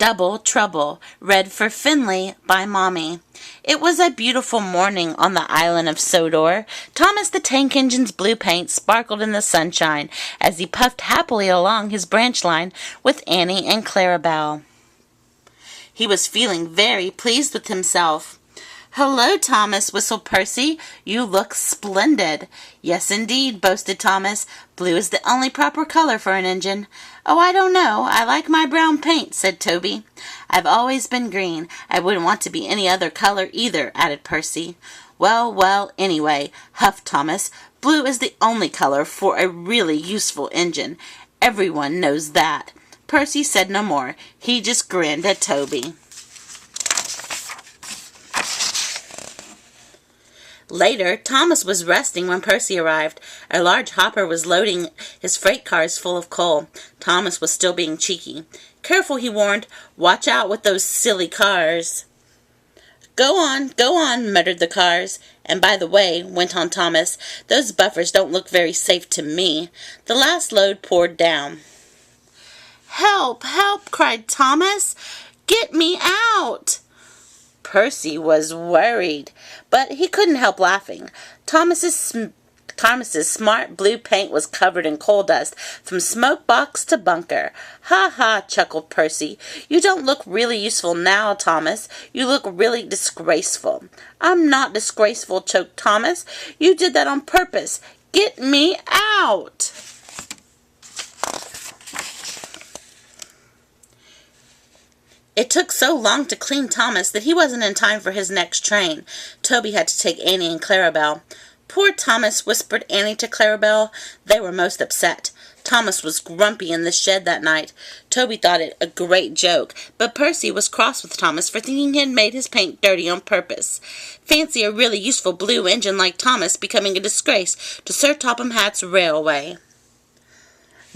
Double Trouble, read for Finley by Mommy. It was a beautiful morning on the island of Sodor. Thomas the Tank Engine's blue paint sparkled in the sunshine as he puffed happily along his branch line with Annie and Clarabelle. He was feeling very pleased with himself. "Hello, Thomas," whistled Percy. "You look splendid." "Yes, indeed," boasted Thomas. "Blue is the only proper color for an engine." "Oh, I don't know. I like my brown paint," said Toby. "I've always been green. I wouldn't want to be any other color either," added Percy. Well, anyway," huffed Thomas, "blue is the only color for a really useful engine. Everyone knows that." Percy said no more. He just grinned at Toby. Later, Thomas was resting when Percy arrived. A large hopper was loading his freight cars full of coal. Thomas was still being cheeky. "Careful," he warned. "Watch out with those silly cars." Go on," muttered the cars. "And by the way," went on Thomas, "those buffers don't look very safe to me." The last load poured down. "Help, help," cried Thomas. "Get me out." Percy was worried, but he couldn't help laughing. Thomas's smart blue paint was covered in coal dust from smoke box to bunker. "Ha ha," chuckled Percy. "You don't look really useful now, Thomas. You look really disgraceful." "I'm not disgraceful," choked Thomas. "You did that on purpose. Get me out." It took so long to clean Thomas that he wasn't in time for his next train. Toby had to take Annie and Clarabelle. "Poor Thomas," whispered Annie to Clarabelle. They were most upset. Thomas was grumpy in the shed that night. Toby thought it a great joke, but Percy was cross with Thomas for thinking he had made his paint dirty on purpose. Fancy a really useful blue engine like Thomas becoming a disgrace to Sir Topham Hatt's railway.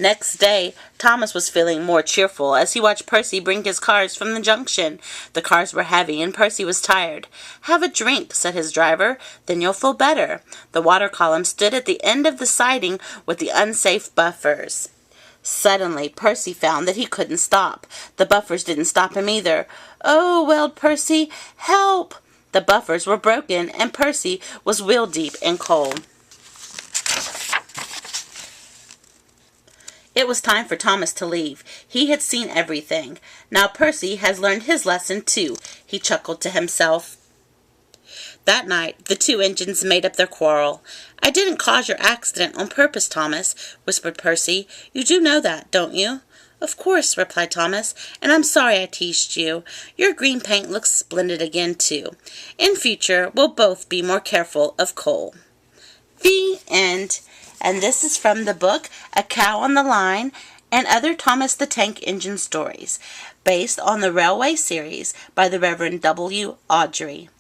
Next day, Thomas was feeling more cheerful as he watched Percy bring his cars from the junction. The cars were heavy and Percy was tired. "Have a drink," said his driver, "then you'll feel better." The water column stood at the end of the siding with the unsafe buffers. Suddenly, Percy found that he couldn't stop. The buffers didn't stop him either. "Oh," wailed Percy, "help!" The buffers were broken and Percy was wheel-deep in coal. It was time for Thomas to leave. He had seen everything. "Now Percy has learned his lesson, too," he chuckled to himself. That night, the two engines made up their quarrel. "I didn't cause your accident on purpose, Thomas," whispered Percy. "You do know that, don't you?" "Of course," replied Thomas, "and I'm sorry I teased you. Your green paint looks splendid again, too. In future, we'll both be more careful of coal." The end. And this is from the book A Cow on the Line and Other Thomas the Tank Engine Stories, based on the Railway series by the Reverend W. Awdry.